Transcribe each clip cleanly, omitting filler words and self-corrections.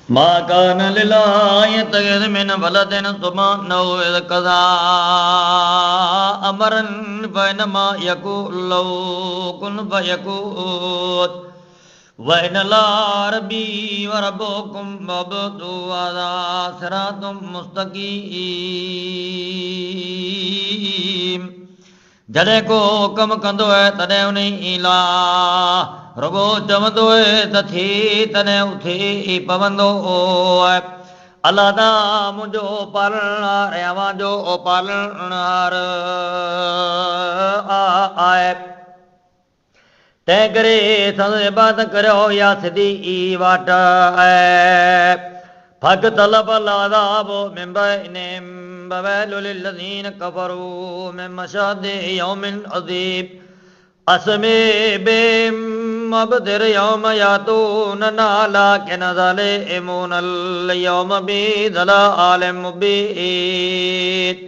ما كان لله يتخذ من ولد سبحانه إذ قضى أمرا فإنما يقول له كن فيكون وإن الله ربي وربكم فاعبدوه هذا صراط مستقيم जॾहिं को कमु कंदो आहे तॾहिं उन इला रुगो चवंदो आहे त थिए तॾहिं उथे पवंदो आहे अलाह दा मुंहिंजो पालणहार अवां जो पालणहार आहे तंहिं करे संदसि इबादत करियो या सिधी वाट आहे फक तलब लादाब मिन बैनिहिम ववैल लिल्लज़ीन कफ़रू मिन मशादि यौमिन अज़ीम अस्मे बिम मबदिर यौम यातूनना लाकिन ज़ालिमूनल यौम बिज़लालिम मुबीन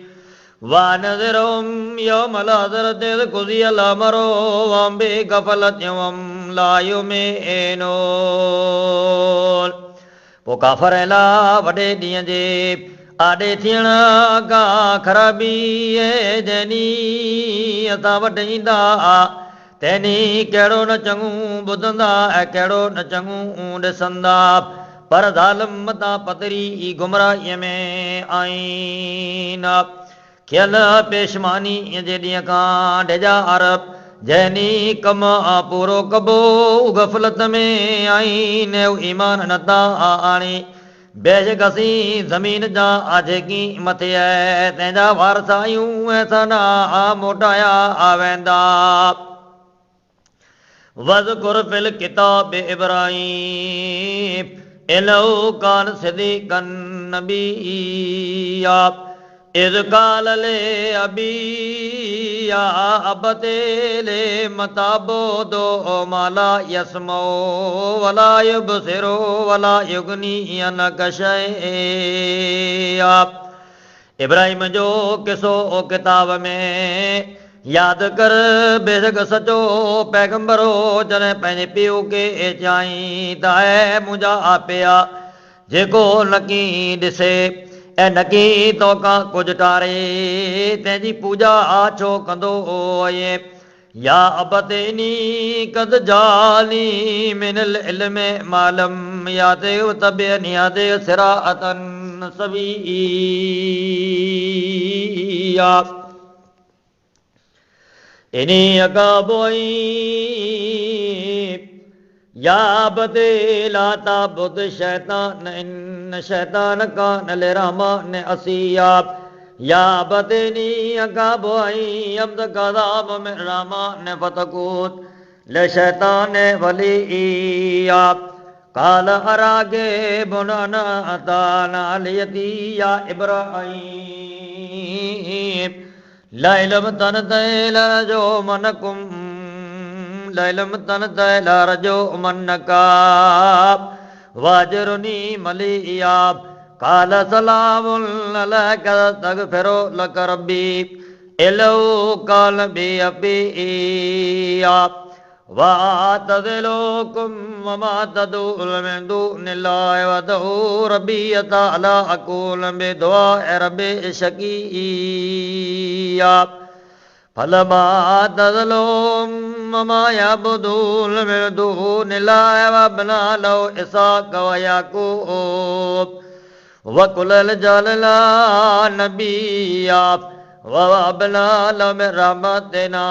वानज़िरहुम यौमल हज़रति इज़ क़ुज़ियल अमरु वहुम बिग़फ़लतिन वहुम ला युमिनून पोइ काफ़र अला वॾे ॾींहं जे आॾे थियण खां ख़राबी जंहिं ॾींहुं असां वटि ईंदा तंहिं ॾींहुं कहिड़ो न चङो ॿुधंदा ऐं कहिड़ो न चङो ॾिसंदा पर ज़ालिम मथां पतरी गुमराहीअ में आहिनि खियल पेशमानी जे ॾींहं खां ढिॼार जंहिं ॾींहुं कमु पूरो कबो गफ़लत में आहिनि ईमान नथा आणे बेशकसी ज़मीन जा जेकी मथे आहे तंहिंजा वारस आहियूं ऐं सना मोटाया वेंदा वज़कुर फिल किताब इब्राहीम इन्नहु कान सिद्दीक़न नबिय्या इज़ क़ाल लिअबी या अबती लिम तअबुदू मा ला यस्मउ वला युबसिरु वला युग़नी अनका शैआ इब्राहिम जो किसो किताब में यादि कर बेशक सचो पैगंबर हो जॾहिं पंहिंजे पीउ खे चयाईं त ऐं मुंहिंजा पिया जेको नकी ॾिसे ऐं नकी तोखां कुझु टारे तंहिंजी पूॼा छो कंदो आहीं या अबतनी कद जानी मिनल इल्म मालम यादे तबियनी यादे सिराअतन सविय्या इनी अकाबोई या बदेला ताबुद शैतान इन शैतान कान लिरहमान असिया या बदेनी अकाबोई अब्द कदाब में रहमान फतकूत ले शैतान वलिया काल अरागे बुनाना ताना लियती या इब्राहीम लैलम तन तैला जो मनकुम लैलम तन तैला रजो मनका वाजरुनी मलिया काल सलामुन अलैका तगफिरु लक रब्बी इलौ काल बि अबिया वातज़िलुकुम वमा तदउन मिन दूनिल्लाहि वदउ रब्बी तआला अकून बिदुआ रब्बी शकीया फलमा तज़लुम वमा यअबुदून मिन दूनिल्लाहि वबना लहु इसहाक़ व याकूब वकुलन जअलना नबिय्या ववहबना लहुम मिन रहमतिना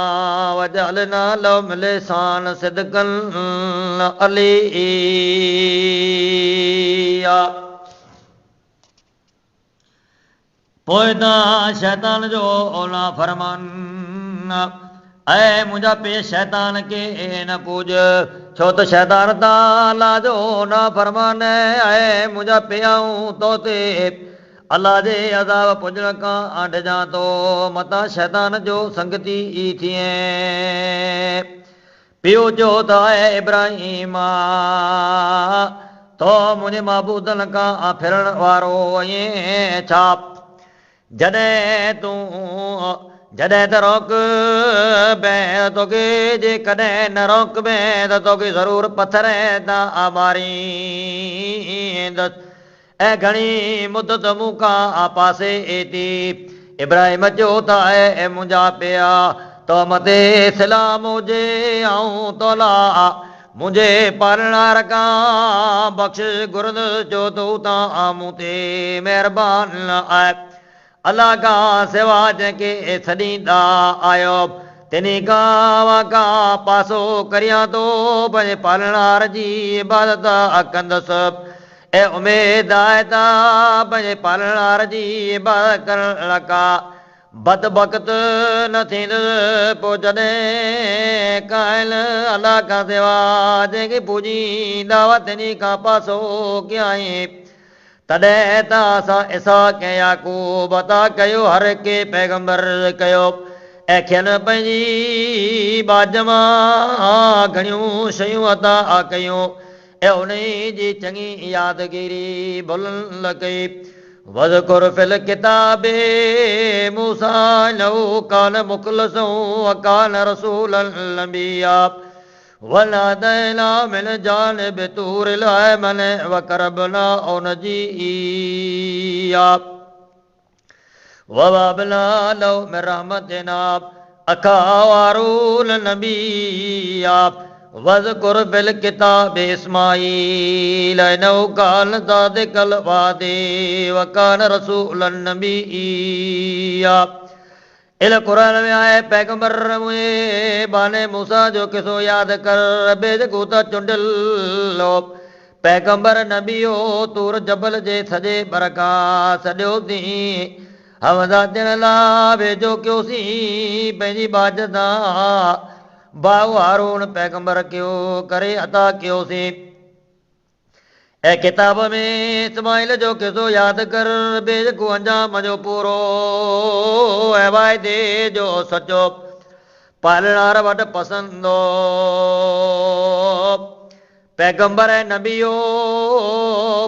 वजअलना लहुम लिसान सिदक़न अलिय्या पोइ त शैतान जो ओला फरमान ऐं मुंहिंजा पे शैतान खे न पूज छो त शैतान ताला जो न फरमान ऐं मुंहिंजा पियाऊं तो ते अलाह जे अज़ाब पुॼण खां ॾिजां थो मतां शैतान जो संगती थिए पियो चयो त ऐं इब्राहिम तो मुंहिंजे महबूदनि खां फिरण वारो आहीं छा जॾहिं तूं जॾहिं त रोक बैं तोखे जे कॾहिं न रोक बैं त तोखे ज़रूरु पथर तां मारींदसि ऐं घणी मुदत मूंखां पासे एती इब्राहिम चयो त ऐं मुंहिंजा पिया तो मथे सलाम हुजे ऐं तोला मुंहिंजे पालणार खां बख़्शिश घुरंदुसि जो तूं तां मूं ते महिरबान आहे अलाह खां सिवा जंहिंखे छॾींदा आहियो तिनी खां पासो करियां थो पंहिंजे पालणार जी इबादत कंदुसि ऐं उमेद आहे त पंहिंजे पालणार जी इबादत करण का बदबख़्त न थींदुसि पोइ जॾहिं कायल अलाह खां सिवा जंहिंखे पूॼींदा हुआ तिनी खां पासो कयाईं तॾहिं त असां इसहाक ऐं याकूब अता कयो हर के पैगंबर कयो ऐं खेनि पंहिंजी बाज मां घणियूं शयूं अता कयूं ऐं उन जी चङी यादगिरी बुलंद कई वज़कुर फिल किताबे मूसा इन्नहु कान मुख़लसो व कान रसूलन नबिया वनादैना मिन जानिब तूरिल अयमन व करबना नजीया ववहबना लहु मिन रहमतिना अखा हारून नबिया वज़कुर फिल किताबे इस्माईल इन्नहु कान सादिक़ल वादे व कान रसूलन नबिया इन क़ुरान में आहे पैगंबर मुंहिंजे बाने मूसा जो किसो यादि कर बेजगू त चुंडियलु पैगंबर नबियो तूर जबल जे सॼे बर खां सॼो ॾींहुं हमदा ॾियण लाइ वेझो कयोसीं पंहिंजी बाज सां भाउ हारून पैगंबर कयो करे अता कयोसीं ऐं किताब में इस्माइल जो किसो यादि कर बेजगू अंजाम जो पूरो ऐं वाइदे जो सचो पालणार वटि पसंदो पैगंबर ऐं नबियो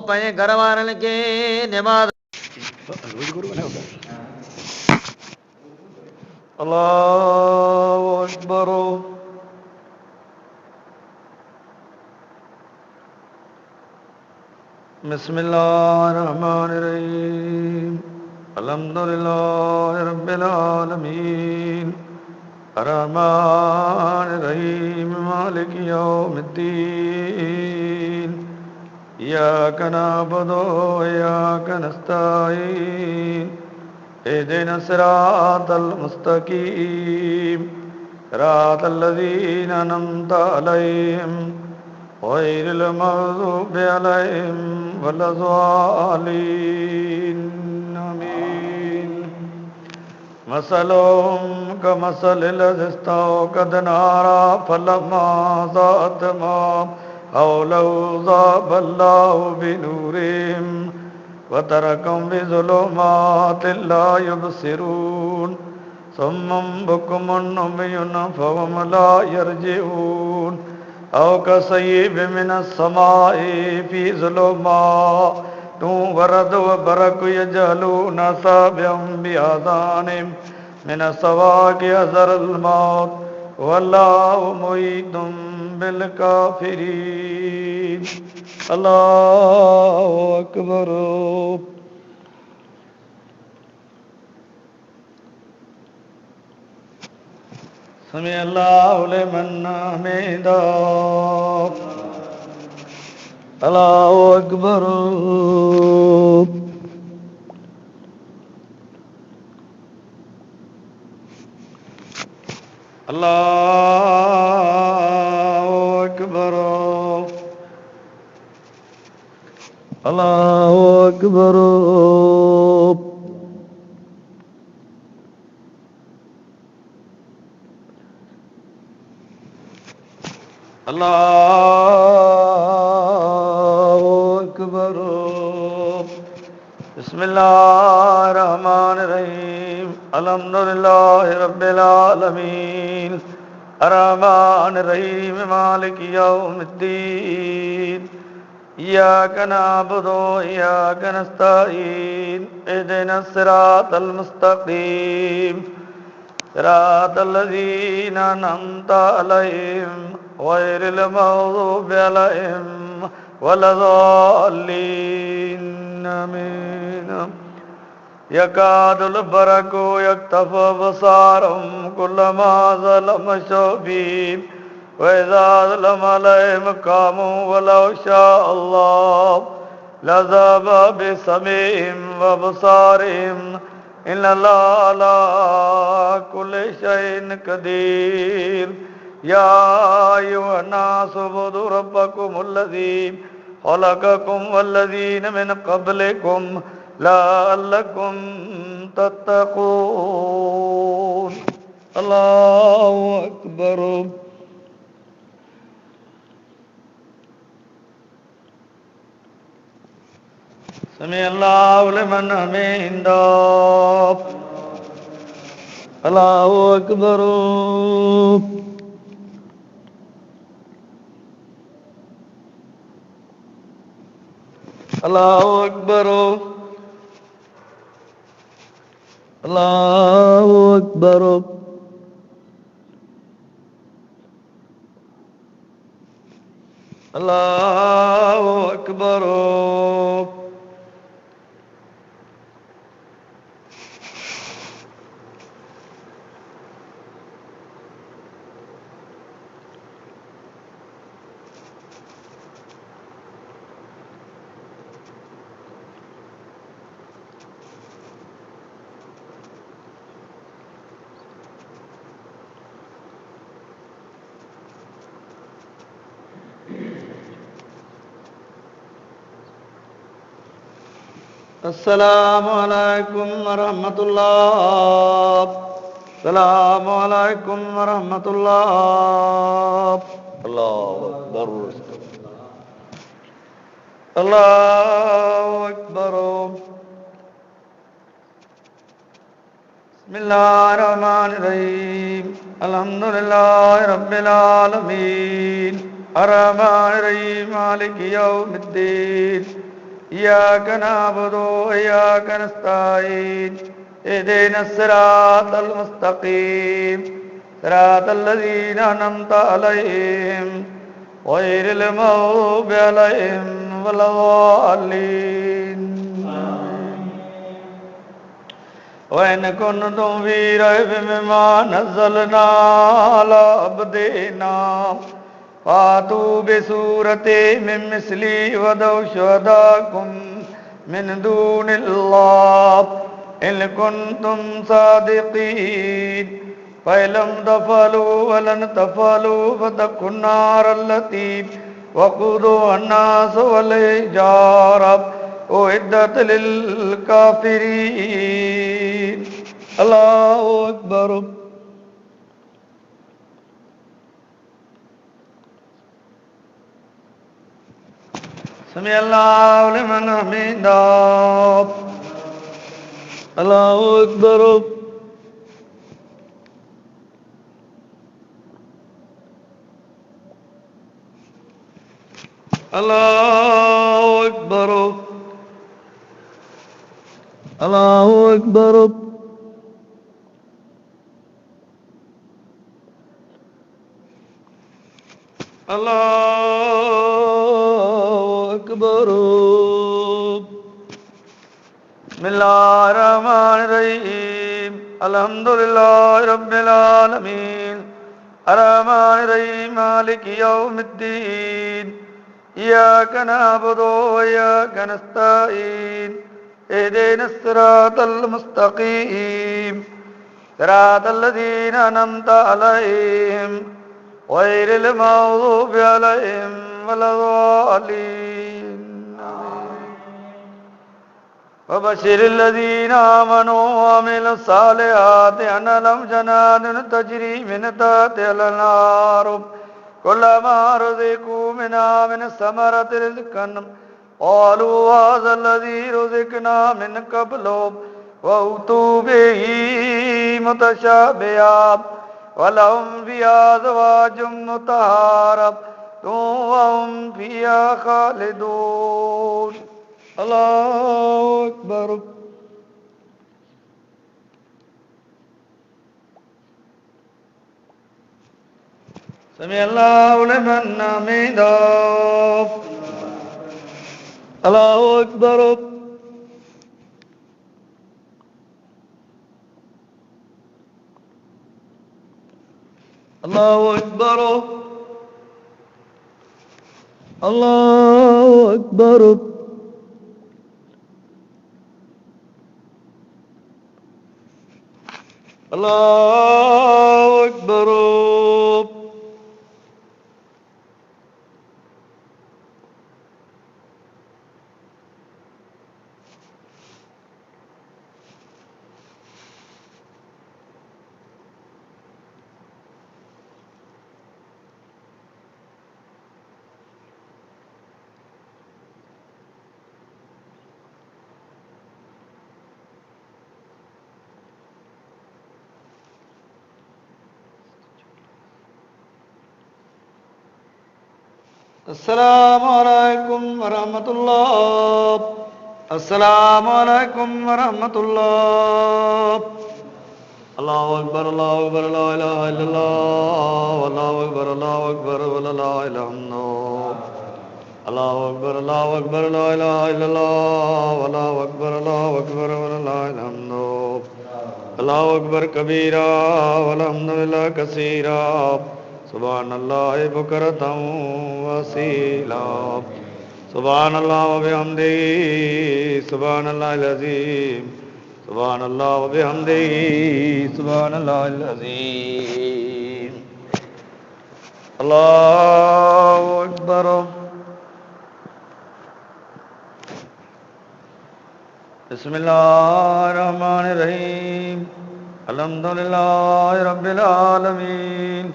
पंहिंजे घर वारनि खे निमाज़ अल्लाहु अकबर बिस्मिल्लाहिर्रहमानिर्रहीम अल्हम्दुलिल्लाहि रब्बिल आलमीन अर्रहमानिर्रहीम मालिकि यौमिद्दीन इय्याका नअबुदु व इय्याका नस्तईन इहदिना सिरातल मुस्तकीम सिरातल लज़ीना अनअमता अलैहिम गैरिल मग़्ज़ूबि अलैहिम वलज़्ज़ालिन आमीन मसलुहुम कमसलिल लज़ी इस्तौक़द नारा फलम्मा ज़ाअत मा हौलहु ज़ाहबा अल्लाहु बिनूरिहिम वतरकहुम बिज़ुलुमातिन ला युबसिरून सुम्मुन बुक्मुन उम्युन फहुम ला यरजिऊन औ कसय्यिबिन मिनस समाई फी ज़ुलुमातिन वरद व बरक़ यजअलून असाबिअहुम बिआज़ानिहिम मिनस सवाक़ि हज़रल मौत वल्लाहु मुहीतुम बिल काफ़िरीन अल्लाहु अकबर समी अल्लाहु लिमन हमीदा अल्लाहु अकबर अल्लाहु अकबर अल्लाहु अकबर अल्लाहु अकबर बिस्मिल्लाहिर्रहमानिर्रहीम अल्हम्दुलिल्लाहि रब्बिल आलमीन अर्रहमानिर्रहीम मालिकि यौमिद्दीन इय्याका नअबुदु व इय्याका नस्तईन इहदिनस सिरातल मुस्तक़ीम صراط الذين أنعمت عليهم غير المغضوب عليهم ولا الضالين آمين يكاد البرق يخطف أبصارهم كلما ظلم شوفهم وإذا ظلم عليهم قاموا ولو شاء الله لذهب بسمعهم وأبصارهم إن الله على كل شيء قدير يا أيها الناس اعبدوا ربكم الذي خلقكم والذين من قبلكم لعلكم تتقون الله أكبر سمع الله لمن حمده الله أكبر الله أكبر الله أكبر الله أكبر السلام عليكم ورحمة الله السلام عليكم ورحمة الله الله أكبر الله أكبر بسم الله الرحمن الرحيم الحمد لله رب العالمين الرحمن الرحيم مالك يوم الدين إياك نعبد وإياك نستعين اهدنا الصراط المستقيم صراط الذين أنعمت عليهم غير المغضوب عليهم ولا الضالين وإن كنتم في ريب مما نزلنا على عبدنا فاتوا بسورة من مثله ودعوا شهداءكم من دون الله إن كنتم صادقين فإن لم تفعلوا ولن تفعلوا فاتقوا النار التي وقودها الناس والحجارة أعدت للكافرين الله أكبر سمع الله لمن حمده الله أكبر الله أكبر الله أكبر الله أكبر بسم الله الرحمن الرحيم الحمد لله رب العالمين الرحمن الرحيم مالك يوم الدين إياك نعبد وإياك نستعين اهدنا الصراط المستقيم صراط الذين أنعمت عليهم غير المغضوب عليهم ولا الضالين وبشر الذين آمنوا وعملوا الصالحات أن لهم جنات تجري من تحتها الأنهار كلما رزقوا منها من الثمرة رزقا قالوا هذا الذي رزقنا من قبل وأتوا به متشابها ولهم فيها أزواج مطهرة وهم فيها خالدون الله أكبر سمع الله لمن حمده الله أكبر الله أكبر الله أكبر الله أكبر السلام عليكم ورحمة الله السلام عليكم ورحمة الله الله أكبر الله أكبر لا إله إلا الله والله أكبر الله أكبر ولا لا إله إلا الله الله أكبر الله أكبر لا إله إلا الله والله أكبر الله أكبر ولا لا إله إلا الله الله أكبر كبيرا والحمد لله كثيرا سبحان الله بكرة وأصيلا سبحان الله وبحمده سبحان الله العظيم سبحان الله وبحمده سبحان الله العظيم الله أكبر بسم الله الرحمن الرحيم الحمد لله رب العالمين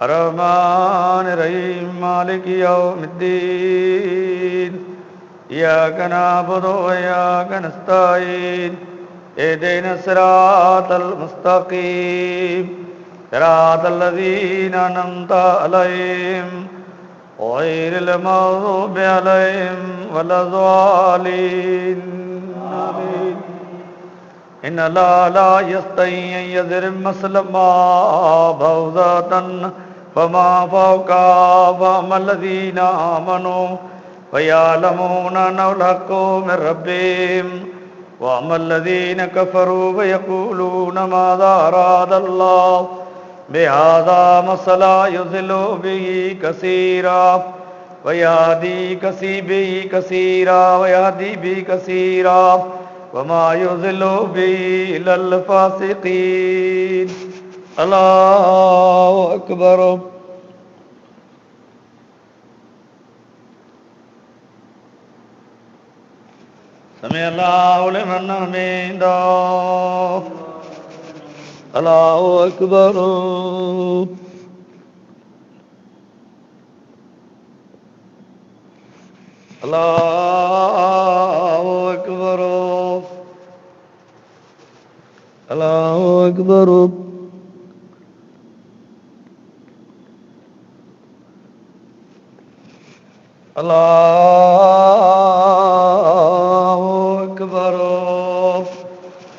الرحمن الرحيم مالك يوم الدين إياك نعبد وإياك نستعين اهدنا الصراط المستقيم صراط الذين أنعمت عليهم غير المغضوب عليهم ولا الضالين آمين إن الله لا يستحيي أن يضرب مثلا ما بعوضة فما فوقها فأما الذين آمنوا ويعلمون أنه الحق من ربهم وأما الذين كفروا فيقولون ماذا أراد الله بهذا مثلا يضل به كثيرا ويهدي به كثيرا وما يضل به إلا الفاسقين الله أكبر سمع الله لمن حمده الله أكبر الله أكبر الله أكبر الله أكبر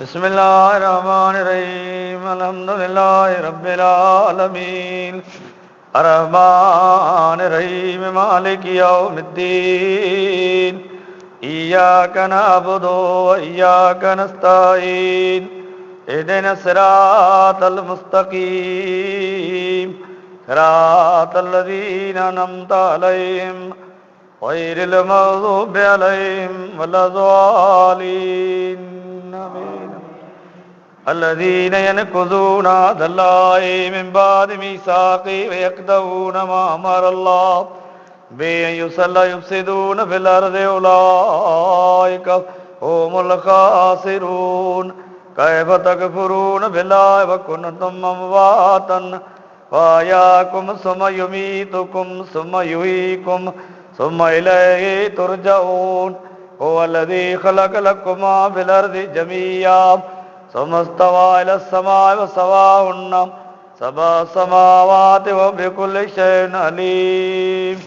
بسم الله الرحمن الرحيم الحمد لله رب العالمين الرحمن الرحيم مالك يوم الدين إياك نعبد وإياك نستعين اهدنا الصراط المستقيم صراط الذين أنعمت عليهم غير المغضوب عليهم ولا الضالين آمين الذين ينقضون عهد الله من بعد ميثاقه ويقطعون ما أمر الله به أن يصل يفسدون في الأرض أولئك هم الخاسرون كيف تكفرون بالله وكنتم أمواتا فأحياكم ثم يميتكم ثم يحييكم ثم إليه ترجعون هو الذي خلق لكم ما في الأرض جميعا ثم استوى إلى السماء وسواهن سبع سماوات وبكل شيء عليم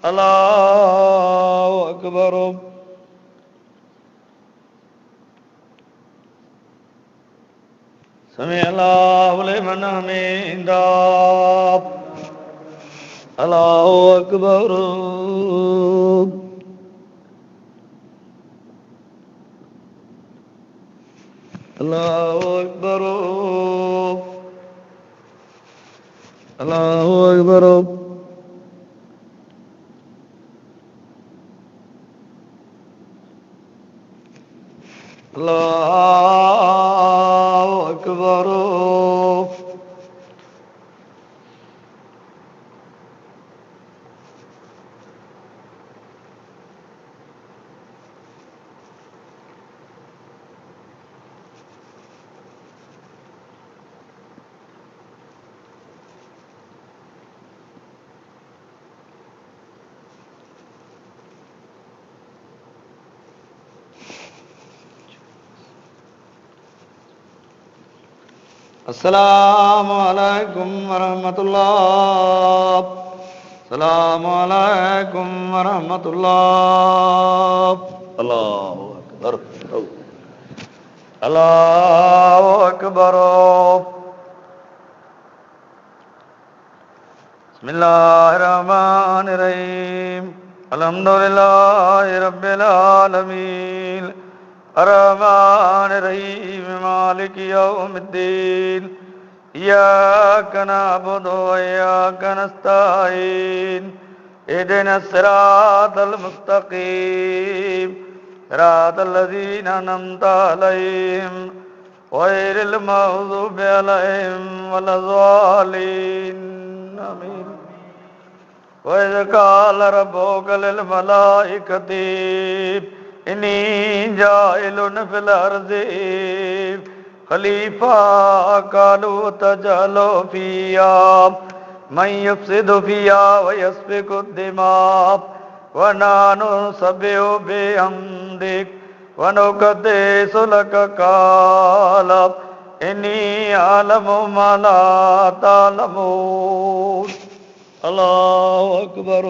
الله أكبر سمع الله لمن حمده अल्लाहु अकबर अल्लाहु अकबर अल्लाहु अकबर अल्लाहु अकबर अस्सलामु अलैकुम वरहमतुल्लाह अस्सलामु अलैकुम वरहमतुल्लाह अल्लाहु अकबर अल्लाहु अकबर बिस्मिल्लाहिर्रहमानिर्रहीम अल्हम्दुलिल्लाहि रब्बिल आलमीन अर्रहमानिर्रहीम मालिकि यौमिद्दीन इय्याक नअबुदु व इय्याक नस्तईन इहदिनस सिरातल मुस्तकीम सिरातल लज़ीना अनअमता अलैहिम गैरिल मग़ज़ूबि अलैहिम वलज़्ज़ालिन आमीन। वइज़ क़ाल रब्बुक लिल मलाइकति इन्नी जाइलुन फिल अर्ज़ि खलीफा क़ालू तजअलु फ़ीहा मन युफ़्सिदु फ़ीहा व यस्फ़िकु दिमाअ व नहनु नुसब्बिहु बिहम्दिक व नुक़द्दिसु लक क़ाल इन्नी अअलमु मा ला तअलमून। अल्लाहु अकबर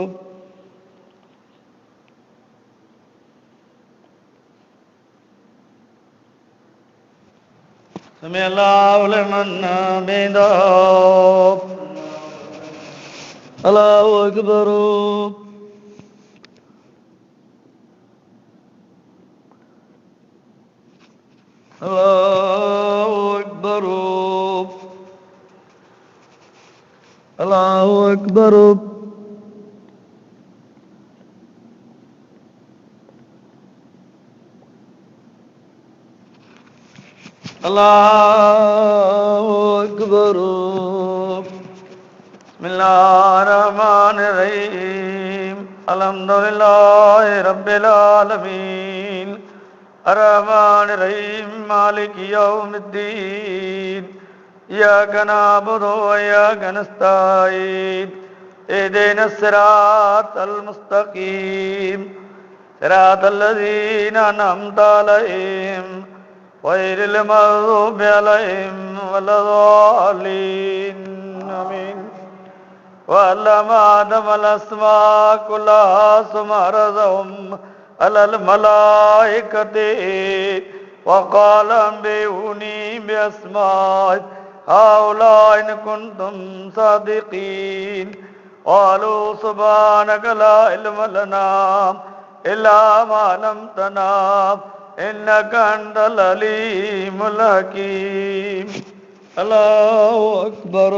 समी अल्लाहु लिमन हमिदा अल्लाहु अकबर अल्लाहु अकबर अल्लाहु अकबर अल्लाहु अकबर बिस्मिल्लाहिर्रहमानिर्रहीम अल्हम्दुलिल्लाहि रब्बिल आलमीन अर्रहमानिर्रहीम मालिकि यौमिद्दीन इय्याक नअबुदु व इय्याक नस्तईन इहदिनस सिरातल मुस्तकीम सिरातल लज़ीना अनअमता अलैहिम गैरिल मग़ज़ूबि अलैहिम वलज़्ज़ालिन आमीन। वअल्लमा आदमल अस्माअ कुल्लहा सुम्मा अरज़ahum अलल मलाइकति वक़ाल अंबिऊनी बिअस्माइ हाउलाइ इन कुन्तुम सादिक़ीन क़ालू सुब्हानक ला इल्म लना इल्ला मा अल्लमतना इन्नका अंतल अलीमुल हकीम। अल्लाहु अकबर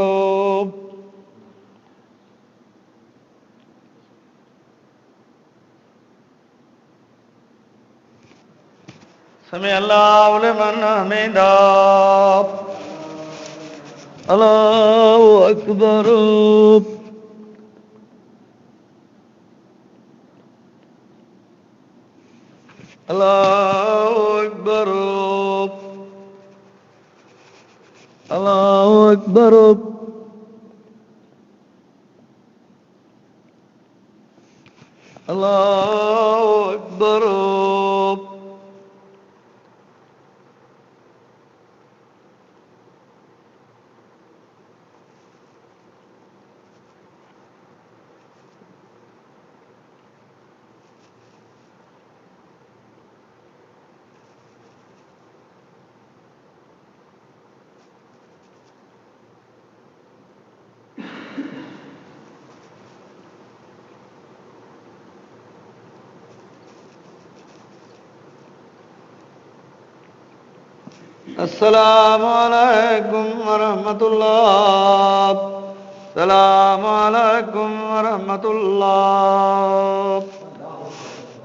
समी अल्लाहु लिमन हमिदा अल्लाहु अकबर अल्लाहु अकबर अल्लाहु अकबर अल्लाहु अकबर अस्सलामुअलैकुम वरहमतुल्लाह। अस्सलामुअलैकुम वरहमतुल्लाह।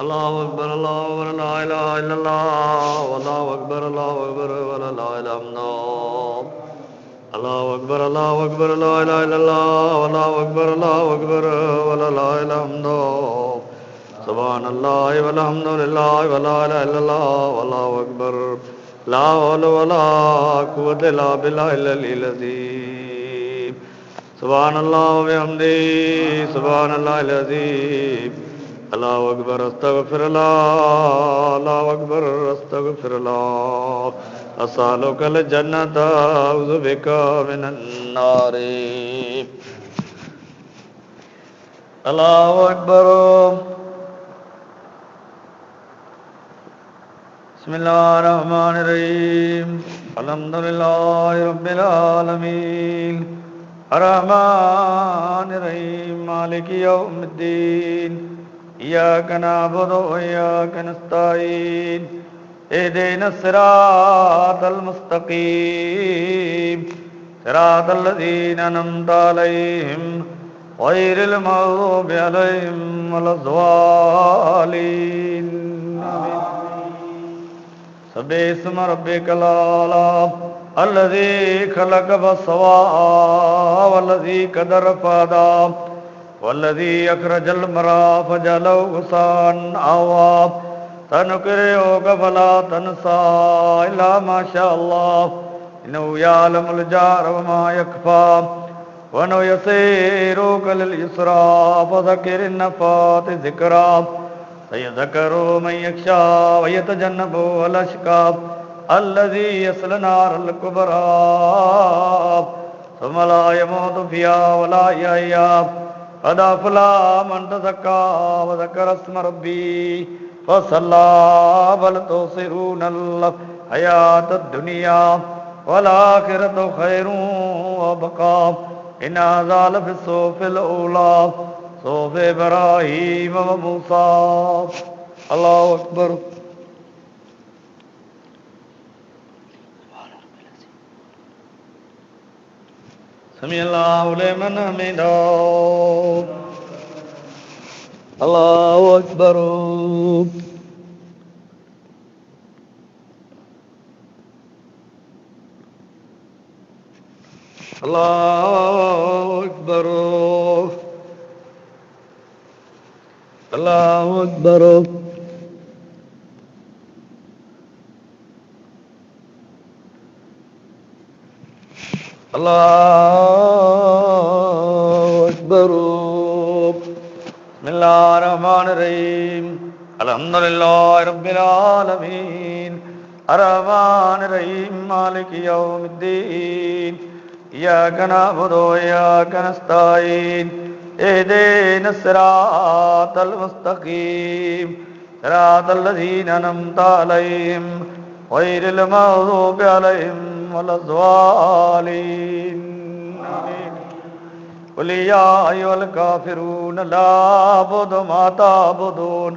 अल्लाहु अकबर अल्लाहु अकबर ला इलाहा इल्लल्लाह अल्लाहु अकबर व ला इलाहा इल्लल्लाह। अल्लाहु अकबर ला इलाहा इल्लल्लाह अल्लाहु अकबर व ला इलाहा इल्लल्लाह। सुब्हानल्लाह वल्हम्दुलिल्लाह व ला इलाहा इल्लल्लाह अल्लाहु अकबर ला हौला वला कुव्वता इल्ला बिल्लाहिल अलिय्यिल अज़ीम। सुब्हानल्लाह व बिहम्दिही सुब्हानल्लाहिल अज़ीम। अल्लाहु अकबर अस्तगफिरुल्लाह अल्लाहु अकबर अस्तगफिरुल्लाह। अस्सलुकल जन्नत अऊज़ु बिका मिनन नार। अल्लाहु अकबर। बिस्मिल्लाहिर्रहमानिर्रहीम। अल्हम्दुलिल्लाहि रब्बिल आलमीन अर्रहमानिर्रहीम मालिकि यौमिद्दीन इय्याका नअबुदु व इय्याका नस्तईन इहदिनस सिरातल मुस्तकीम सिरातल लज़ीना अनअमता अलैहिम गैरिल मग़्ज़ूबि अलैहिम वलज़्ज़ालिन। आमीन। सब्बिस्म रब्बिकल आला अल्लज़ी खलक़ फसव्वा वल्लज़ी क़द्दर फ़हदा वल्लज़ी अख़रजल मरअ फजअलहु गुसाअन अहवा सनुक़रिउक फ़ला तंसा इल्ला मा शा अल्लाह इन्नहु यअलमुल जहर व मा यख़फ़ा वनुयस्सिरुक लिल युस्रा फ़ज़क्किर इन नफ़अति ज़िक्रा सयज़्ज़करु मन यख़्शा व यतजन्नबुहुल अशक़ा अल्लज़ी यस्ला नारल कुबरा सुम्मा ला यमूतु फ़ीहा व ला यहया क़द अफ़लह मन तज़क्का व ज़करा इस्म रब्बिही फसल्ला बल तुसिरूनल हयातद दुनिया वल आखिरतु खैरुन व अबक़ा इन्न हाज़ा लफ़ी सुहुफ़िल ऊला सुहुफ़ि इब्राहीम व मूसा। अल्लाहु अकबर। समिअल्लाहु लिमन हमिदहु। अल्लाहु अकबर। अल्लाहु अकबर। अल्लाहु अकबर। अल्लाहु अकबर। बिस्मिल्लाहिर्रहमानिर्रहीम। अल्हम्दुलिल्लाहि रब्बिल आलमीन अर्रहमानिर्रहीम मालिकि यौमिद्दीन इय्याका नअबुदु व इय्याका नस्तईन इहदिनस सिरातल मुस्तकीम सिरातल लज़ीना अनअमता अलैहिम गैरिल मग़्ज़ूबि अलैहिम वलज़्ज़ालिन। आमीन। कुल या अय्युहल काफ़िरून ला अअबुदु मा तअबुदून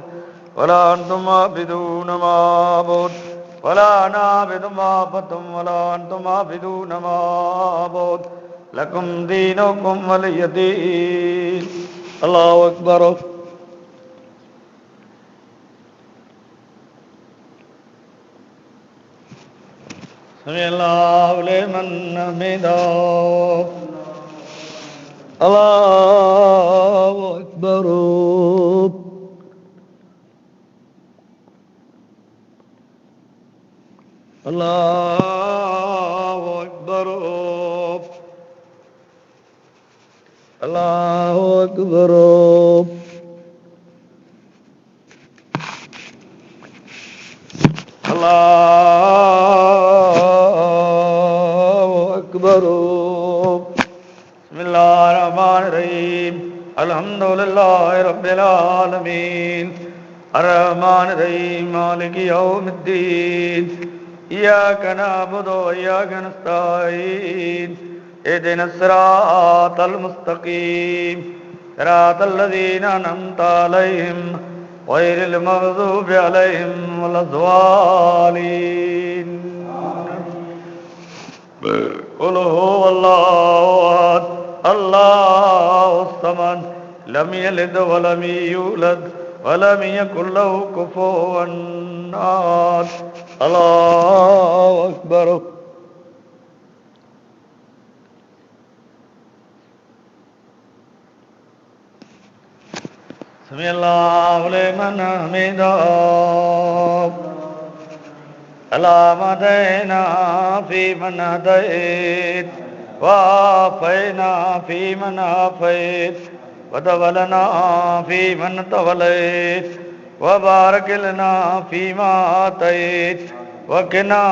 वला अंतुम आबिदून मा अअबुदु वला अना आबिदु मा अबदतुम वला अंतुम आबिदून मा अअबुदु लकुम दीनुकुम वलिय दीन। अल्लाहु अकबर। समिअल्लाहु लिमन हमिदहु। अल्लाहु अकबर। अल्लाहु अकबर। अल्लाहु अकबर। अल्लाहु अकबर। बिस्मिल्लाहिर्रहमानिर्रहीम। अल्हम्दुलिल्लाहि रब्बिल आलमीन अर्रहमानिर्रहीम मालिकि यौमिद्दीन इय्याका नअबुदु व इय्याका नस्तईन इहदिनस सिरातल मुस्तकीम सिरातल लज़ीना अनअमता अलैहिम गैरिल मग़्ज़ूबि अलैहिम वलज़्ज़ालिन। قل هو الله أحد الله الصمد لم يلد ولم يولد ولم يكن له كفوا أحد الله أكبر سمع الله لمن حمده اللهم اهدنا فيمن هديت وعافنا فيمن عافيت وتولنا فيمن توليت وبارك لنا فيما آتيت وقنا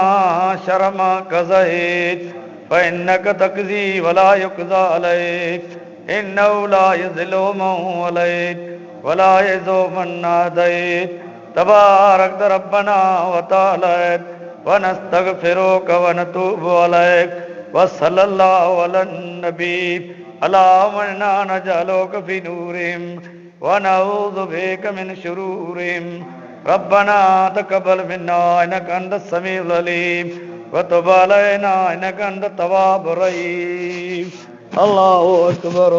شر ما قضيت فإنك تقضي ولا يقضى عليك إنه لا يذل من واليت ولا يعز من عاديت تبارك ربنا وتعالى ونستغفرك ونتوب عليك وصلى الله على النبي اللهم إنا نجعلك في نورهم ونعوذ بك من شرورهم ربنا تقبل منا إنك أنت السميع العليم وتب علينا إنك أنت التواب الرحيم الله أكبر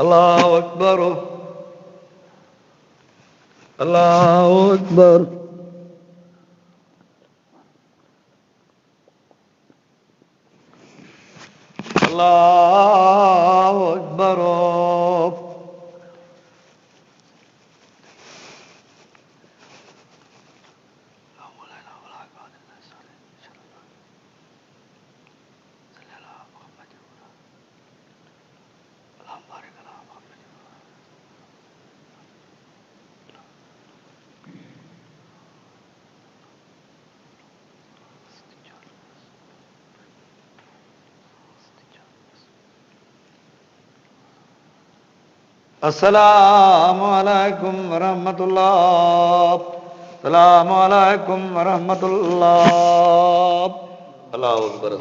الله أكبر الله أكبر الله أكبر अस्सलामु अलैकुम वरहमतुल्लाह अस्सलामु अलैकुम वरहमतुल्लाह अल्लाहु अकबर।